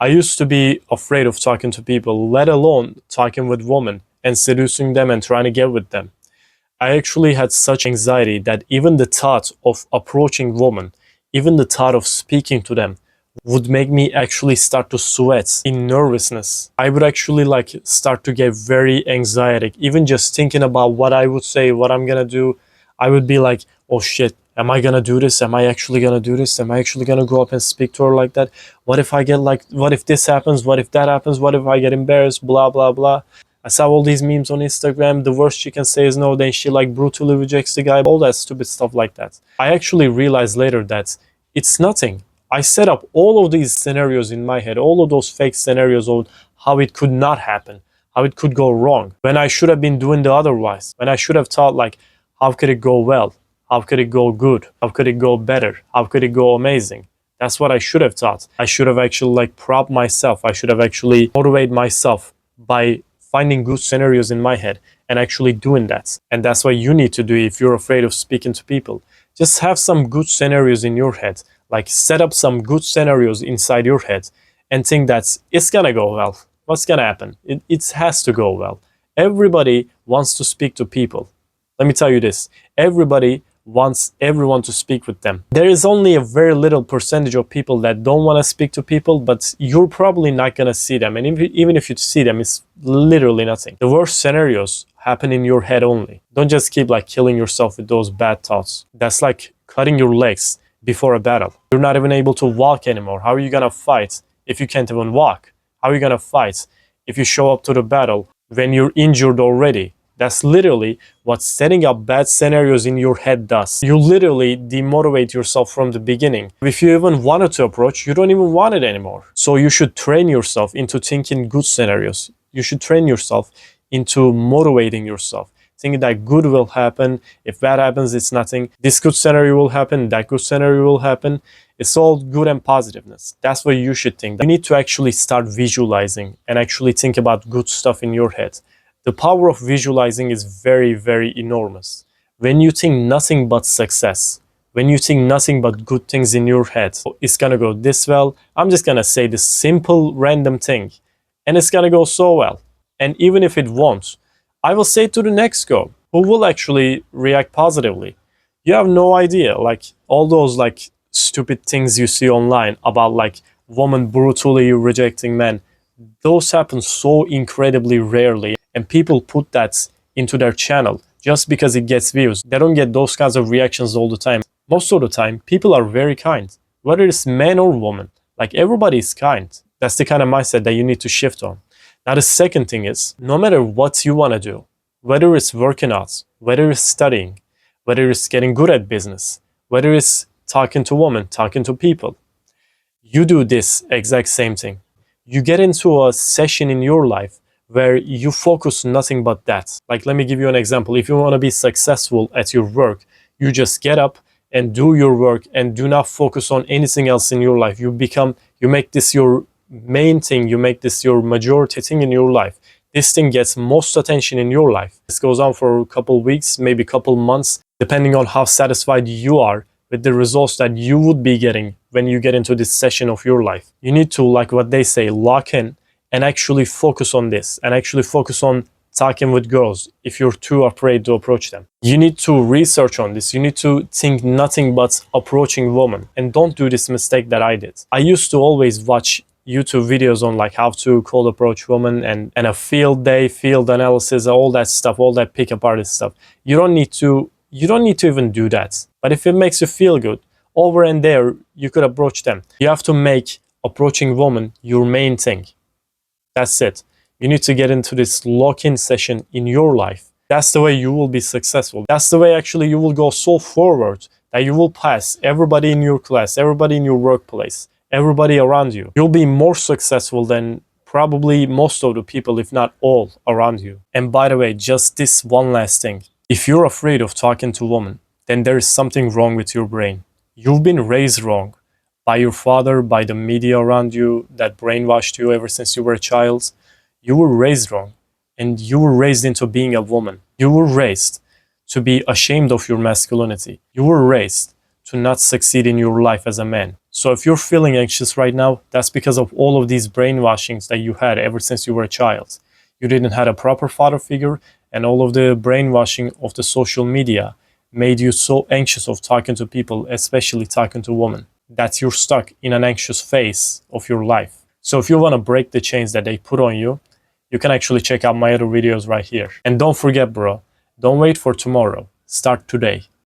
I used to be afraid of talking to people, let alone talking with women and seducing them and trying to get with them. I actually had such anxiety that even the thought of approaching women, even the thought of speaking to them would make me actually start to sweat in nervousness. I would actually start to get very anxietic. Even just thinking about what I would say, what I'm gonna do, I would be like, oh shit, am I gonna do this? Am I actually gonna do this? Am I actually gonna go up and speak to her like that? What if I get what if this happens? What if that happens? What if I get embarrassed? Blah, blah, blah. I saw all these memes on Instagram. The worst she can say is no, then she brutally rejects the guy. All that stupid stuff like that. I actually realized later that it's nothing. I set up all of these scenarios in my head, all of those fake scenarios on how it could not happen, how it could go wrong, when I should have been doing the otherwise, when I should have thought how could it go well? How could it go good? How could it go better? How could it go amazing? That's what I should have thought. I should have actually prop myself. I should have actually motivated myself by finding good scenarios in my head and actually doing that. And that's what you need to do if you're afraid of speaking to people. Just have some good scenarios in your head. Set up some good scenarios inside your head and think that it's gonna go well. What's gonna happen? It has to go well. Everybody wants to speak to people. Let me tell you this. Everybody wants everyone to speak with them. There is only a very little percentage of people that don't want to speak to people, but you're probably not going to see them. And even if you see them, it's literally nothing. The worst scenarios happen in your head only. Don't just keep killing yourself with those bad thoughts. That's like cutting your legs before a battle. You're not even able to walk anymore. How are you going to fight if you can't even walk? How are you going to fight if you show up to the battle when you're injured already? That's literally what setting up bad scenarios in your head does. You literally demotivate yourself from the beginning. If you even wanted to approach, you don't even want it anymore. So you should train yourself into thinking good scenarios. You should train yourself into motivating yourself. Thinking that good will happen. If bad happens, it's nothing. This good scenario will happen. That good scenario will happen. It's all good and positiveness. That's what you should think. You need to actually start visualizing and actually think about good stuff in your head. The power of visualizing is very, very enormous. When you think nothing but success, when you think nothing but good things in your head, it's gonna go this well. I'm just gonna say this simple random thing and it's gonna go so well. And even if it won't, I will say to the next girl who will actually react positively. You have no idea, all those stupid things you see online about women brutally rejecting men. Those happen so incredibly rarely. And people put that into their channel just because it gets views. They don't get those kinds of reactions all the time. Most of the time, people are very kind. Whether it's man or woman, everybody is kind. That's the kind of mindset that you need to shift on. Now, the second thing is, no matter what you want to do, whether it's working out, whether it's studying, whether it's getting good at business, whether it's talking to women, talking to people, you do this exact same thing. You get into a session in your life where you focus nothing but that. Let me give you an example. If you want to be successful at your work, you just get up and do your work and do not focus on anything else in your life. You make this your main thing. You make this your majority thing in your life. This thing gets most attention in your life. This goes on for a couple weeks, maybe a couple months, depending on how satisfied you are with the results that you would be getting when you get into this session of your life. You need to, what they say, lock in and actually focus on this and actually focus on talking with girls if you're too afraid to approach them. You need to research on this. You need to think nothing but approaching women, and don't do this mistake that I did. I used to always watch YouTube videos on how to cold approach women and a field day, field analysis, all that stuff, all that pickup artist stuff. You don't need to even do that. But if it makes you feel good, over and there, you could approach them. You have to make approaching women your main thing. That's it. You need to get into this lock-in session in your life. That's the way you will be successful. That's the way actually you will go so forward that you will pass everybody in your class, everybody in your workplace, everybody around you. You'll be more successful than probably most of the people, if not all, around you. And by the way, just this one last thing. If you're afraid of talking to women, then there is something wrong with your brain. You've been raised wrong. By your father, by the media around you that brainwashed you ever since you were a child. You were raised wrong. And you were raised into being a woman. You were raised to be ashamed of your masculinity. You were raised to not succeed in your life as a man. So if you're feeling anxious right now, that's because of all of these brainwashings that you had ever since you were a child. You didn't have a proper father figure, and all of the brainwashing of the social media made you so anxious of talking to people, especially talking to women, that you're stuck in an anxious phase of your life. So if you want to break the chains that they put on you, you can actually check out my other videos right here. And don't forget, bro, don't wait for tomorrow. Start today.